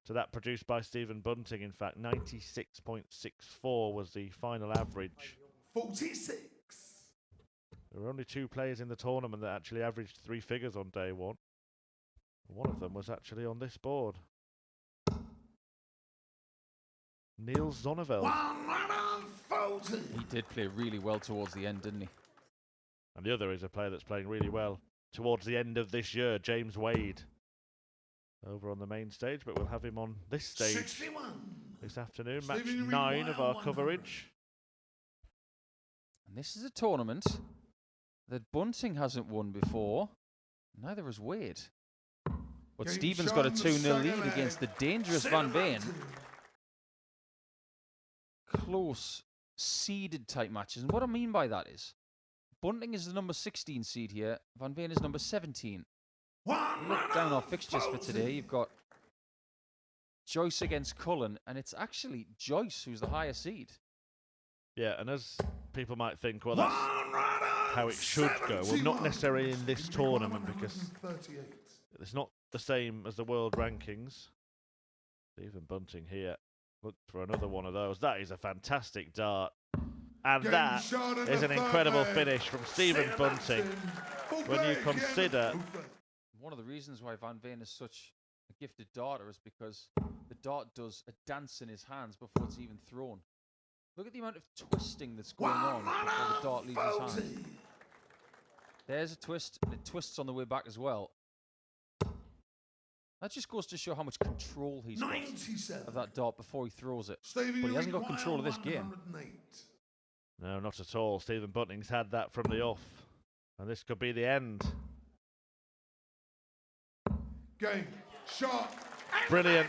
to that produced by Stephen Bunting. In fact, 96.64 was the final average. 46. There were only 2 players in the tournament that actually averaged 3 figures on day 1. One of them was actually on this board. Niels Zonneveld. He did play really well towards the end, didn't he? And the other is a player that's playing really well towards the end of this year, James Wade. Over on the main stage, but we'll have him on this stage 61. this afternoon. Match 9 of our coverage. And this is a tournament that Bunting hasn't won before. Neither has Wade. But Stephen's got a 2-0 lead against the dangerous Van Veen. Close, seeded type matches. And what I mean by that is, Bunting is the number 16 seed here. Van Veen is number 17. Look down our fixtures for today. You've got Joyce against Cullen, and it's actually Joyce who's the higher seed. Yeah, and as people might think, well, that's how it should go. Well, not necessarily in this tournament, because it's not the same as the world rankings. Stephen Bunting here. Look for another one of those. That is a fantastic dart. And that is an incredible finish from Stephen Bunting. When you consider... One of the reasons why Van Veen is such a gifted darter is because the dart does a dance in his hands before it's even thrown. Look at the amount of twisting that's going on before the dart leaves his hand. There's a twist, and it twists on the way back as well. That just goes to show how much control he's got of that dart before he throws it. But he hasn't got control of this game. No, not at all. Stephen Bunting's had that from the off. And this could be the end. Game, shot. Brilliant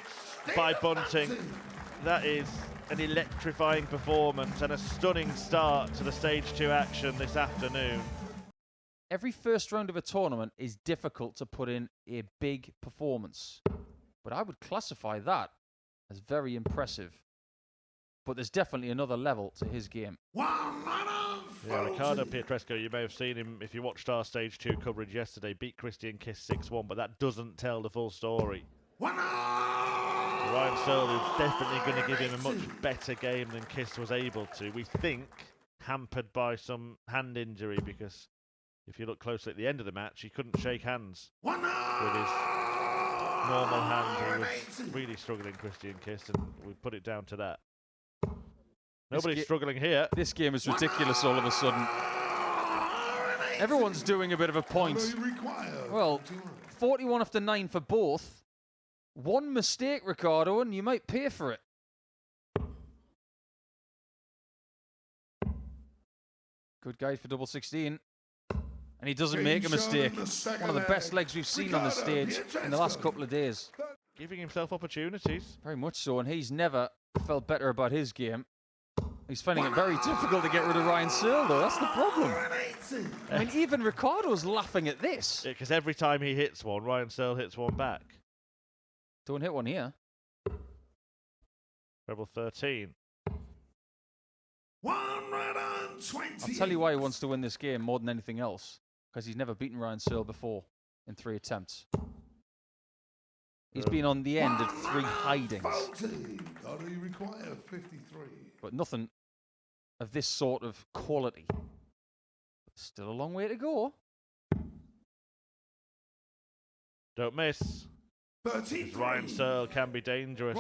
by Bunting. That is an electrifying performance and a stunning start to the Stage 2 action this afternoon. Every first round of a tournament is difficult to put in a big performance. But I would classify that as very impressive. But there's definitely another level to his game. Yeah, Ricardo Pietrusco, you may have seen him if you watched our Stage 2 coverage yesterday, beat Christian Kiss 6-1, but that doesn't tell the full story. Ryan Searle is definitely going to give him a much better game than Kiss was able to. We think hampered by some hand injury, because if you look closely at the end of the match, he couldn't shake hands with his normal hand. He was really struggling, Christian Kiss, and we put it down to that. Nobody's struggling here. This game is ridiculous all of a sudden. Everyone's doing a bit of a point. Well, 41 after 9 for both. One mistake, Ricardo, and you might pay for it. Good guide for double 16. And he doesn't make a mistake. One of the best legs we've seen on the stage in the last couple of days. Giving himself opportunities. Very much so, and he's never felt better about his game. He's finding it very difficult to get rid of Ryan Searle, though. That's the problem. I mean, even Ricardo's laughing at this. Yeah, because every time he hits one, Ryan Searle hits one back. Don't hit one here. Treble 13. I'll tell you why he wants to win this game more than anything else. Because he's never beaten Ryan Searle before in 3 attempts. He's been on the end of 3 hidings. But nothing of this sort of quality. Still a long way to go. Don't miss. Ryan Searle can be dangerous.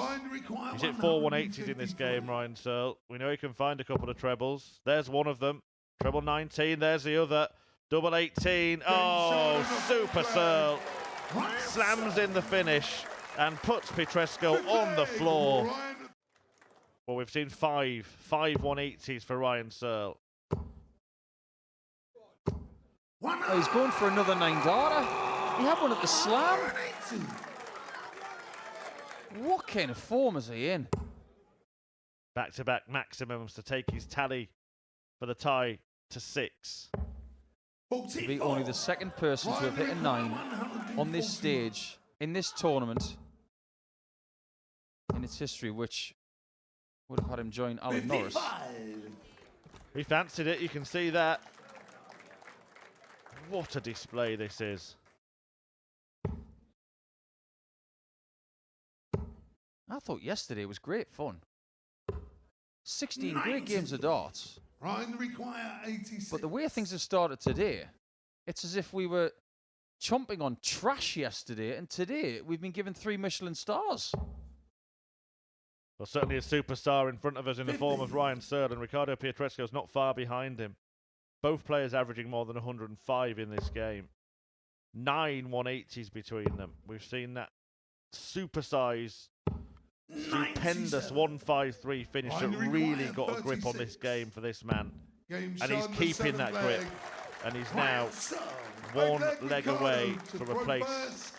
He's hit 4 180s in this game, Ryan Searle. We know he can find a couple of trebles. There's one of them. Treble 19, there's the other. Double 18. Oh, Super Searle. Slams in the finish and puts Pietrusco on the floor. Well, we've seen 5 180s for Ryan Searle. Oh, he's going for another 9-darter. He had one at the slam. What kind of form is he in? Back-to-back maximums to take his tally for the tie to 6. To be only the second person to have hit a 9 on this stage in this tournament in its history, which would have had him join Alan Norris. He fancied it, you can see that. What a display this is. I thought yesterday was great fun. 16 great games of darts. Ryan require 86. But the way things have started today, it's as if we were chomping on trash yesterday, and today we've been given 3 Michelin stars. Well, certainly a superstar in front of us in the form of Ryan Sedle, and Ricardo Pietrezco's not far behind him. Both players averaging more than 105 in this game. 9 180s between them. We've seen that supersized, stupendous 153 finish that really got a grip on this game for this man. And he's keeping that grip. And he's now one leg away from a place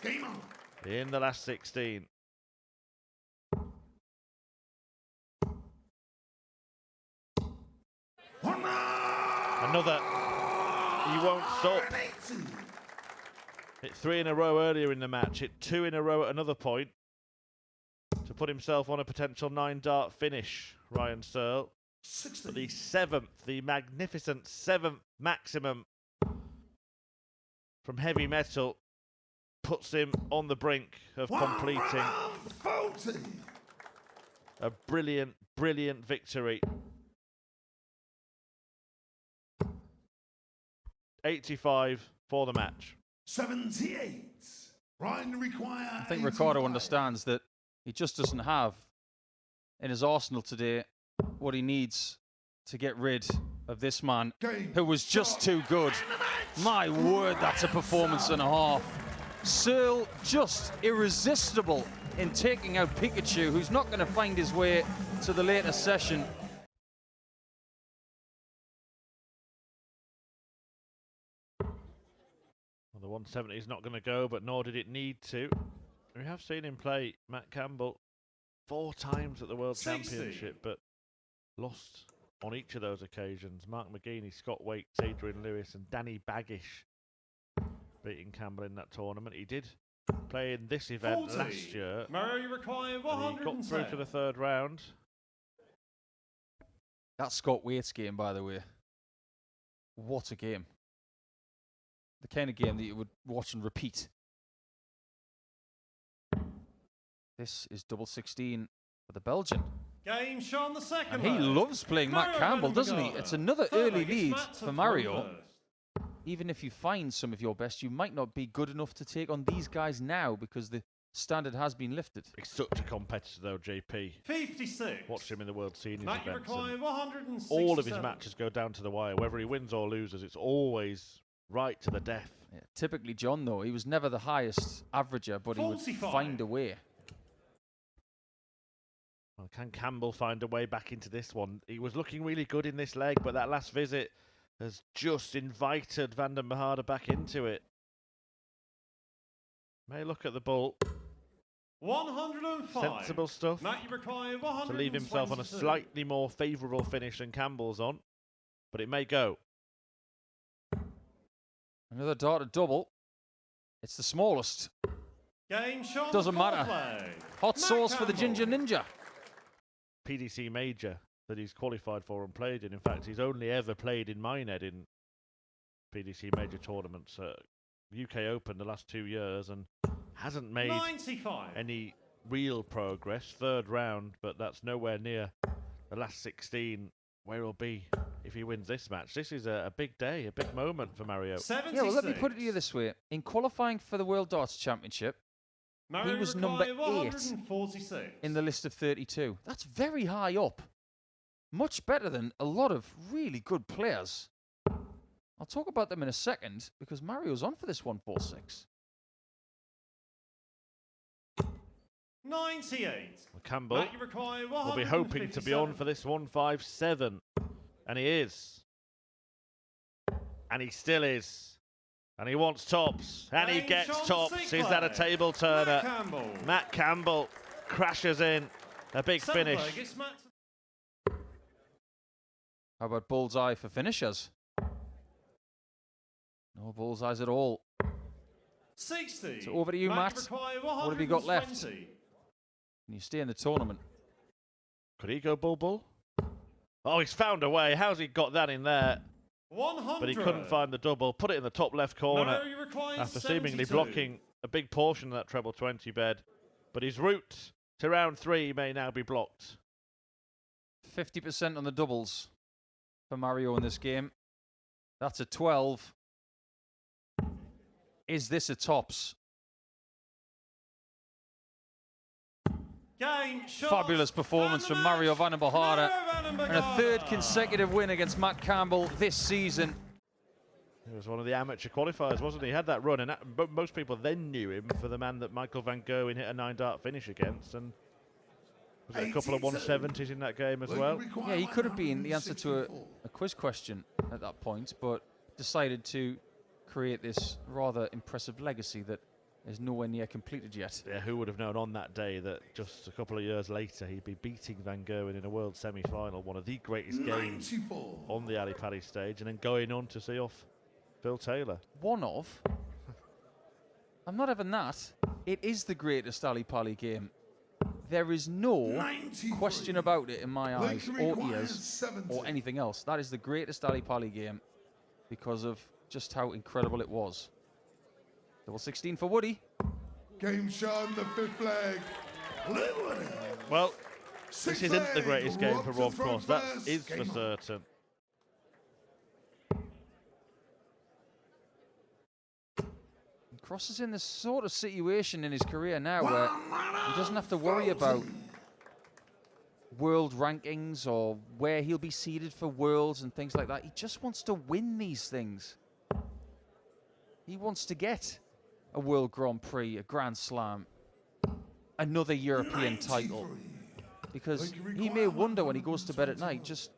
in the last 16. Another. He won't stop. Hit 3 in a row earlier in the match. Hit 2 in a row at another point to put himself on a potential 9-dart finish, Ryan Sedle. But the 7th, the magnificent 7th maximum from heavy metal puts him on the brink of completing a brilliant, brilliant victory. 85 for the match. 78. Ryan require. I think Ricardo understands that he just doesn't have in his arsenal today what he needs to get rid of this man who was just too good. My word, that's a performance and a half. Sedle just irresistible in taking out Pikachu, who's not going to find his way to the later session. Well, the 170 is not going to go, but nor did it need to. We have seen him play Matt Campbell 4 times at the World Championship, but lost on each of those occasions. Mark McGeaney, Scott Waits, Adrian Lewis and Danny Baggish beating Campbell in that tournament. He did play in this event 40. Last year. Murray required 110. He got through to the 3rd round. That Scott Waits game, by the way, what a game. The kind of game that you would watch and repeat. This is double 16 for the Belgian. Game shown the second. And he loves playing Matt Campbell, doesn't he? It's another early lead for Mario. Even if you find some of your best, you might not be good enough to take on these guys now because the standard has been lifted. He's such a competitor though, JP. 56. Watch him in the World Seniors Match events. required 167. All of his matches go down to the wire. Whether he wins or loses, it's always right to the death. Yeah, typically John, though, he was never the highest averager, but 45. He would find a way. Well, can Campbell find a way back into this one? He was looking really good in this leg, but that last visit has just invited Van den Behaarde back into it. May look at the bull. 105. Sensible stuff to leave himself on a slightly more favourable finish than Campbell's on, but it may go. Another darted double. It's the smallest. Game shot. Doesn't matter. Hot sauce for the Ginger Ninja. PDC Major that he's qualified for and played in. In fact, he's only ever played in Minehead in PDC Major tournaments. UK Open the last 2 years and hasn't made 95. any real progress. 3rd round, but that's nowhere near the last 16 where he'll be if he wins this match. This is a big day, a big moment for Mario. 76. Yeah, well, let me put it to you this way. In qualifying for the World Darts Championship, he was number 8 in the list of 32. That's very high up. Much better than a lot of really good players. I'll talk about them in a second because Mario's on for this 146. 98. Well, Campbell will be hoping to be on for this 157. And he is. And he still is. And he wants tops. And he gets tops. Is that a table turner? Matt Campbell crashes in. A big finish. How about bullseye for finishers? No bullseyes at all. 60. So over to you, Matt. What have you got left? Can you stay in the tournament? Could he go bull? Oh, he's found a way. How's he got that in there? 100. But he couldn't find the double. Put it in the top left corner after seemingly blocking a big portion of that treble 20 bed. But his route to round 3 may now be blocked. 50% on the doubles for Mario in this game. That's a 12. Is this a tops? Game shot. Fabulous performance from Mario van der Bahara, and a third consecutive win against Matt Campbell this season. He was one of the amateur qualifiers, wasn't he? He had that run, and most people then knew him for the man that Michael van Gerwen hit a 9-dart finish against, and was it a couple of 170s in that game as well? Yeah, he could have been the answer to a quiz question at that point, but decided to create this rather impressive legacy that is nowhere near completed yet. Yeah, who would have known on that day that just a couple of years later he'd be beating Van Gerwen in a world semi-final, one of the greatest games on the Ali Pali stage, and then going on to see off Phil Taylor. One of. I'm not having that. It is the greatest Ali Pali game. There is no question about it in my eyes or ears or anything else. That is the greatest Ali Pali game because of just how incredible it was. Double 16 for Woody. Game shown, the 5th leg. Well, this isn't the greatest game for Rob Cross. That is for certain. Cross is in this sort of situation in his career now where he doesn't have to worry about world rankings or where he'll be seeded for worlds and things like that. He just wants to win these things. He wants to get a World Grand Prix, a Grand Slam, another European title. Because he may wonder when he goes to bed at night, just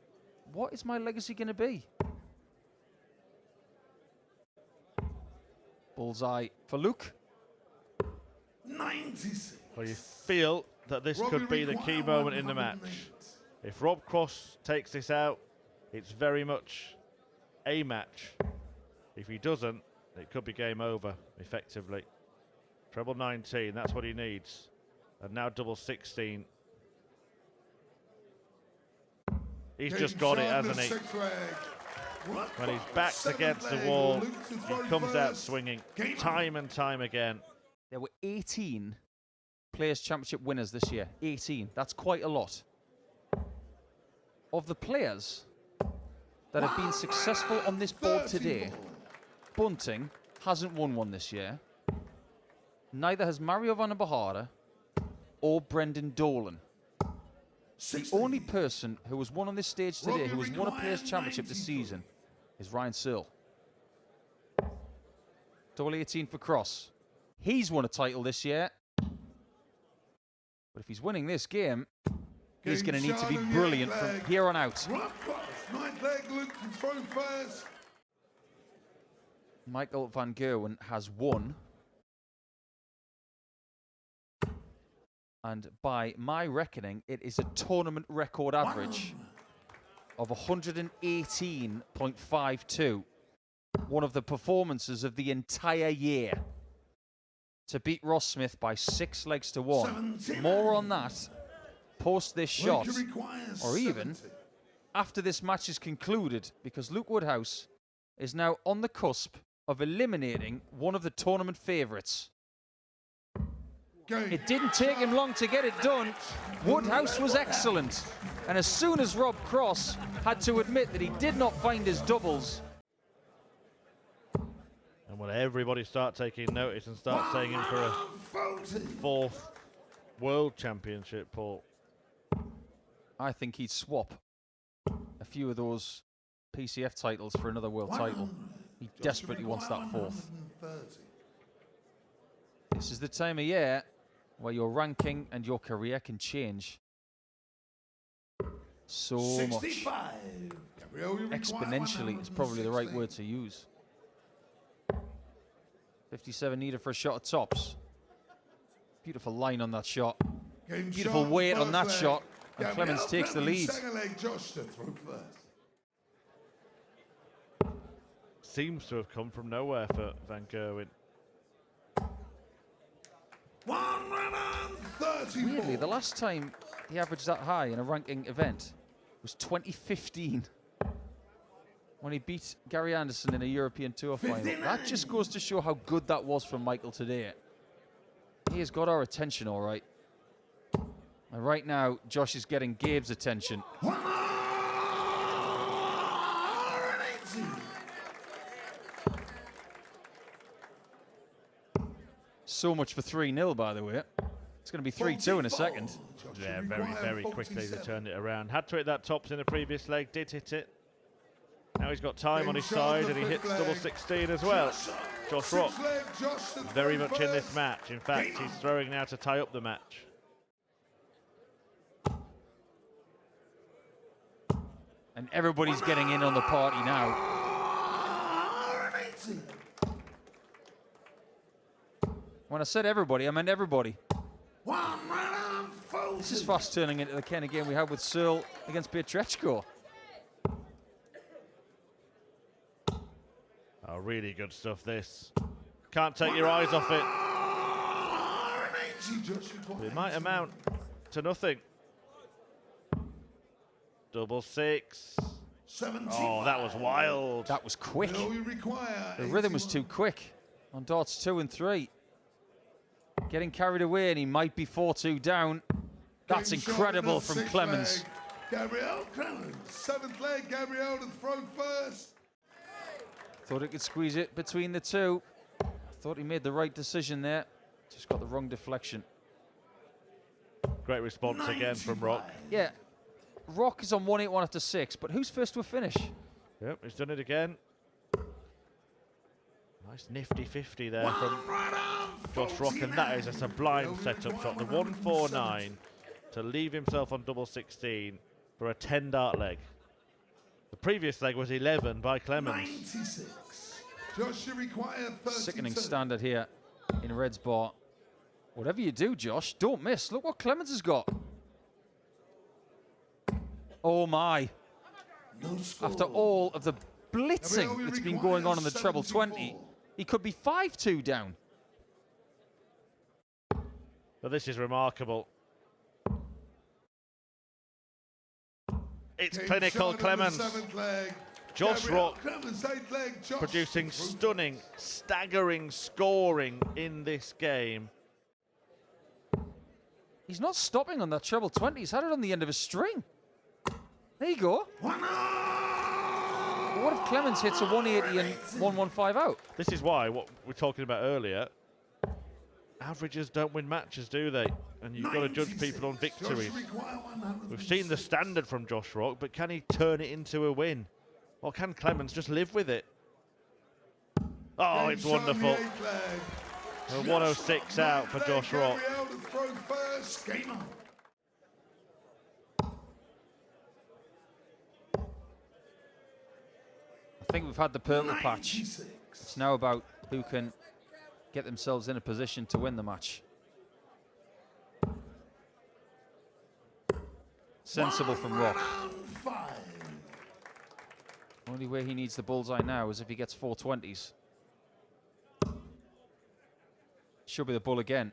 what is my legacy going to be? Bullseye for Luke. 96. Well, you feel that this could be the key moment in the match. If Rob Cross takes this out, it's very much a match. If he doesn't, it could be game over, effectively. Treble 19, that's what he needs. And now double 16. He's just got it, hasn't he? When his back's against the wall, he comes out swinging time and time again. There were 18 Players' Championship winners this year. 18. That's quite a lot. Of the players that have been successful on this board today, Bunting hasn't won one this year. Neither has Mario van der Bahara or Brendan Dolan. The only person who has won on this stage today who has won a Players' Championship this season is Ryan Searle. Double 18 for Cross. He's won a title this year. But if he's winning this game, he's going to need to be brilliant from here on out. Michael van Gerwen has won. And by my reckoning, it is a tournament record average of 118.52. One of the performances of the entire year. To beat Ross Smith by 6 legs to 1. More on that post this shot, or even after this match is concluded, because Luke Woodhouse is now on the cusp of eliminating one of the tournament favourites. It didn't take him long to get it done. Woodhouse was excellent. And as soon as Rob Cross had to admit that he did not find his doubles. And will everybody start taking notice and start saying him for a 4th World Championship, Paul? I think he'd swap a few of those PCF titles for another world title. He desperately wants that 4th. This is the time of year where your ranking and your career can change so much. Exponentially is probably the right word to use. 57 needed for a shot at tops. Beautiful line on that shot. Beautiful weight on that shot. And Clemens takes the lead. Seems to have come from nowhere for Van Gerwen. Weirdly, the last time he averaged that high in a ranking event was 2015. When he beat Gary Anderson in a European Tour final. That just goes to show how good that was from Michael today. He has got our attention all right. And right now, Josh is getting Gabe's attention. 180. So much for 3-0, by the way. It's going to be 3-2 in a second. Yeah, very quickly they turned it around. Had to hit that tops in the previous leg, did hit it. Now he's got time on his side and he hits double 16 as well. Josh Rock very much in this match. In fact, he's throwing now to tie up the match. And everybody's getting in on the party now. When I said everybody, I meant everybody. This is fast turning into the kind of game we had with Sedle against Pietreczko. Oh, really good stuff, this. Can't take your eyes off it. It might amount to nothing. Double 6. Oh, that was wild. That was quick. The rhythm was too quick on darts 2 and 3. Getting carried away, and he might be 4-2 down. That's incredible from Clemens. Gabriel Clemens, 7th leg, Gabriel to throw first. Thought he could squeeze it between the two. Thought he made the right decision there. Just got the wrong deflection. Great response again from Rock. Yeah, Rock is on 181 after 6, but who's first to a finish? Yep, he's done it again. Nice nifty 50 there from Josh Rock, and that is a sublime setup shot. The 149 to leave himself on double 16 for a 10 dart leg. The previous leg was 11 by Clemens. 96. Josh, you require 32. Sickening standard here in Red's bar. Whatever you do, Josh, don't miss. Look what Clemens has got. Oh my. No score. After all of the blitzing that's been going on in the treble 20, he could be 5-2 down. But this is remarkable. It's clinical Clemens. Josh Rock producing stunning, staggering scoring in this game. He's not stopping on that treble 20. He's had it on the end of a string. There you go. But what if Clemens hits a 180 and 115 out? This is why, what we were talking about earlier, averages don't win matches, do they? And you've got to judge people on victories. We've seen the standard from Josh Rock, but can he turn it into a win? Or can Clemens just live with it? Oh, it's wonderful. A 106 out for Josh Rock. I think we've had the purple patch. It's now about who can get themselves in a position to win the match. Sensible from Rock. Only way he needs the bullseye now is if he gets 420s. Should be the bull again.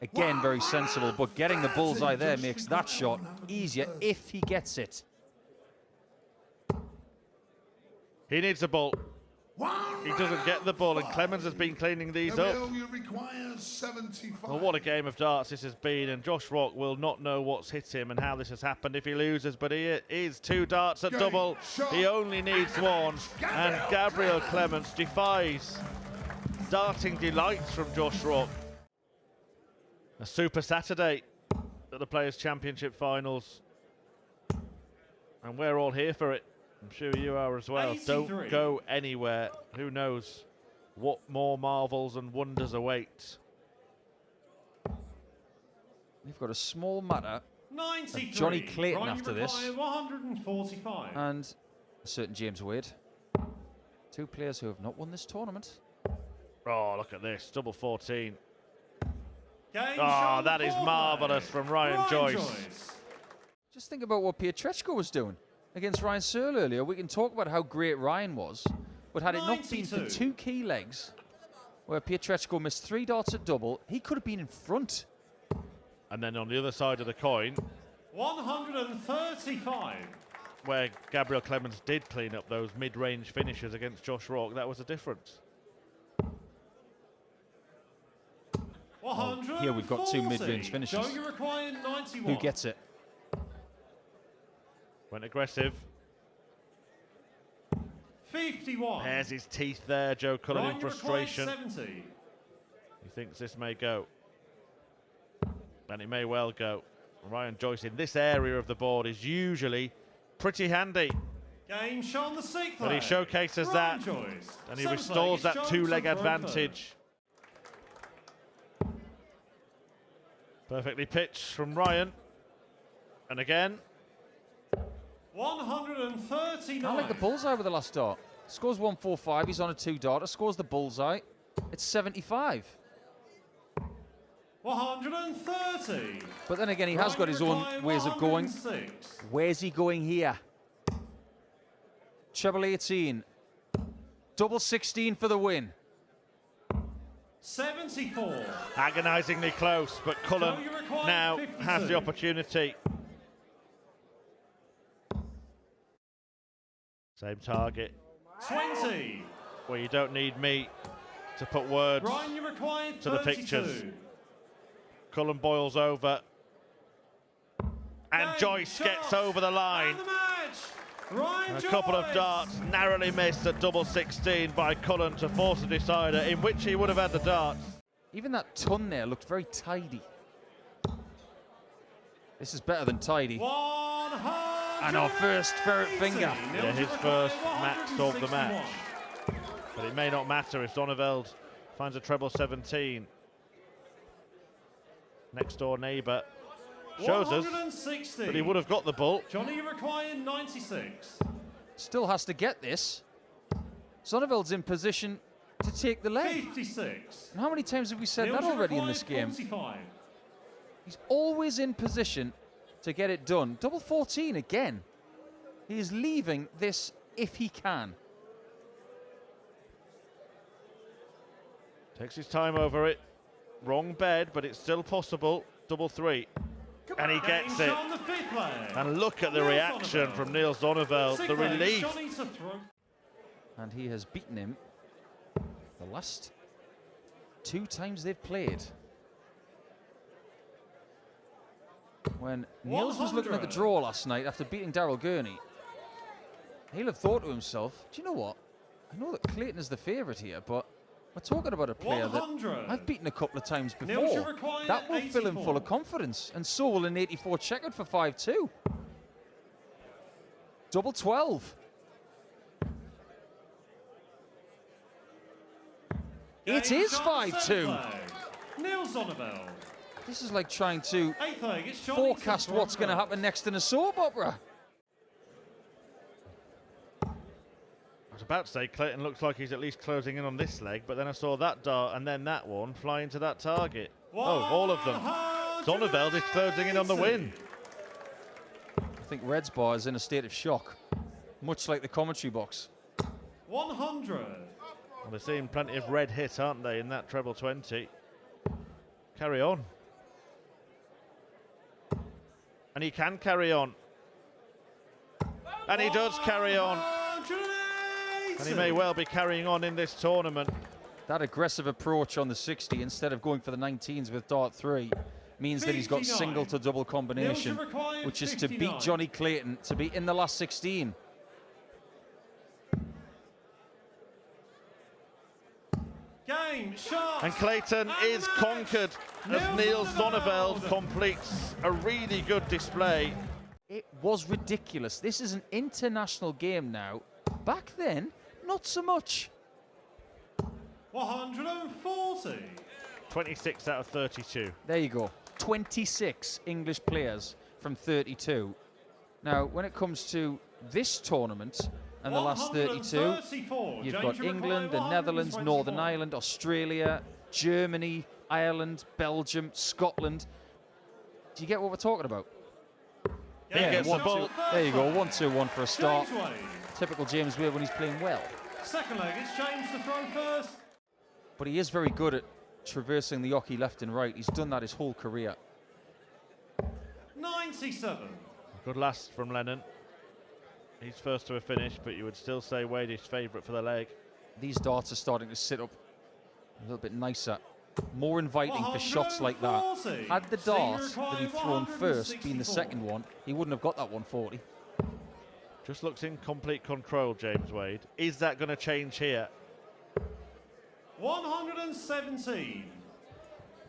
Again, very sensible, but getting the bullseye there makes that shot easier if he gets it. He needs the ball. He doesn't get the ball, and Clemens has been cleaning these up. Well, what a game of darts this has been, and Josh Rock will not know what's hit him and how this has happened if he loses, but he is 2 darts at double. He only needs 1, and Gabriel Clemens defies darting delights from Josh Rock. A super Saturday at the Players' Championship Finals, and we're all here for it. I'm sure you are as well. 83. Don't go anywhere. Who knows what more marvels and wonders await. We've got a small matter of Johnny Clayton after this. 145. And a certain James Wade. 2 players who have not won this tournament. Oh, look at this. Double 14. Game Oh, that is marvellous from Ryan Joyce. Just think about what Pietreczko was doing against Ryan Searle earlier. We can talk about how great Ryan was, but had it not been for 2 key legs, where Pietreczko missed 3 darts at double, he could have been in front. And then on the other side of the coin, 135. where Gabriel Clemens did clean up those mid-range finishes against Josh Rock, that was the difference. 100. here we've got two mid-range finishes. Joe, you require 91. Who gets it? Went aggressive. 51. There's his teeth there, Joe Cullen in frustration. 70. He thinks this may go. And it may well go. Ryan Joyce in this area of the board is usually pretty handy. Game shown the 6th But he leg. showcases Ryan that. Joyce. And he 7th restores leg that is two-leg Jones and advantage. Perfectly pitched from Ryan. And again. 139. I like the bullseye with the last dart. Scores 145, he's on a 2-darter, scores the bullseye. It's 75. 130. But then again, he has got his own ways of going. 106. Where's he going here? Treble 18. Double 16 for the win. 74. Agonisingly close, but Cullen Joe, you require now 52. has the opportunity. Same target. 20. Well, you don't need me to put words Ryan, you require 32. to the pictures. Cullen boils over. And Game, Joyce gets over the line. And the match. Ryan A couple of Joyce. darts narrowly missed at double 16 by Cullen to force a decider in which he would have had the darts. Even that ton there looked very tidy. This is better than tidy. 100. And our first ferret finger. Yeah, his first max of the match. But it may not matter if Zonneveld finds a treble 17. Next door neighbour shows us that he would have got the bull. Johnny, you require 96. Still has to get this. Zonneveld's in position to take the leg. 56. And how many times have we said Niels, that you already in require this game? 45. He's always in position to get it done. Double 14 again. He is leaving this if he can. Takes his time over it. Wrong bed, but it's still possible. Double 3. And he gets it. On the 5th leg. And look at the Niels reaction Zonneveld. from Niels Zonneveld. The 6th leg, relief. Johnny to throw. And he has beaten him the last 2 times they've played. When Niels was looking at the 100. draw last night after beating Daryl Gurney, he'll have thought to himself, do you know what? I know that Clayton is the favourite here, but we're talking about a player 100. that I've beaten a couple of times Niels, you before. require That will fill him 84. full of confidence. And so will an 84 checkered for 5-2. Double 12. It Game is shot on the 5-2. 7th leg. Niels Zonneveld. This is like trying to 8th leg, it's Johnny forecast to what's going to throw. happen next in a soap opera. I was about to say Clayton looks like he's at least closing in on this leg, but then I saw that dart and then that one fly into that target. Oh, all of them. Zonneveld is closing in on the win. I think Red's bar is in a state of shock, much like the commentary box. 100. Well, they're seeing plenty of red hit, aren't they, in that treble 20. Carry on. And he can carry on. And he does carry on. 180. And he may well be carrying on in this tournament. That aggressive approach on the 60 instead of going for the 19s with dart 3 means that he's got 59. single to double combination, Niels, you require which is to beat 59. Johnny Clayton, to be in the last 16. Game shot. And Clayton And is the match. conquered as Niels Niels Zonneveld. Zonneveld completes a really good display. It was ridiculous. This is an international game now. Back then, not so much. 140. 26 out of 32. There you go. 26 English players from 32. Now, when it comes to this tournament and the last 32, 134. you've James, got you England, the require Netherlands, 121. Northern Ireland, Australia, Germany, Ireland, Belgium, Scotland. Do you get what we're talking about? He Game gets the shot. ball. There you go, 1-2-1 for a start. James Wade. Typical James Wade when he's playing well. Second leg, it's James to throw first. But he is very good at traversing the oche left and right. He's done that his whole career. 97. Good last from Lennon. He's first to a finish, but you would still say Wade is favourite for the leg. These darts are starting to sit up a little bit nicer more inviting for shots like that. 140. Had the dart that Senior he'd thrown first been the 164. second one, he wouldn't have got that 140. Just looks in complete control, James Wade. Is that going to change here? 117.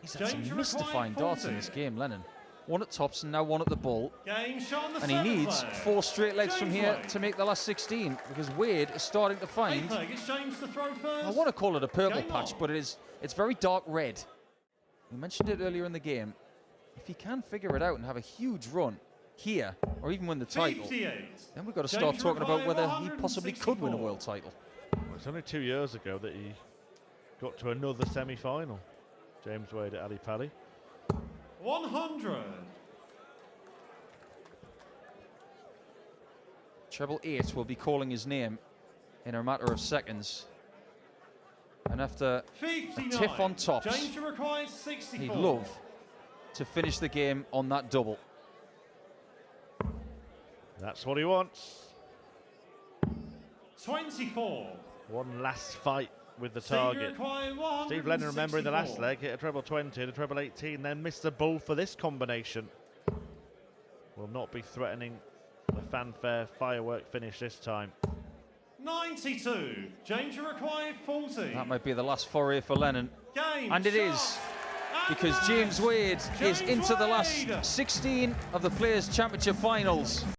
He's had some James mystifying required darts in 40. this game, Lennon. One at tops and now one at the ball. Game shot on the And he seventh needs leg. 4 straight legs from James here Wade. to make the last 16, because Wade is starting to find, Eighth leg, it's James to throw first. I want to call it a purple Game patch, on. but it's very dark red. We mentioned it earlier in the game. If he can figure it out and have a huge run here, or even win the title, 58. then we've got to James start talking about required whether he possibly could win a 164. world title. Well, it's only 2 years ago that he got to another semi-final. James Wade at Ali Pali. 100. Treble 8 will be calling his name in a matter of seconds. And after 59. a tiff on tops, James required 64. he'd love to finish the game on that double. That's what he wants. 24. One last fight with the Senior target. required Steve Lennon, remember, in the last 164. leg, hit a treble 20, a treble 18, then missed the bull for this combination. Will not be threatening the fanfare firework finish this time. 92. James required 40. That might be the last foray for Lennon. Game And it shot. is, And because match. James Wade is James into the last Wade. 16 of the Players' Championship finals.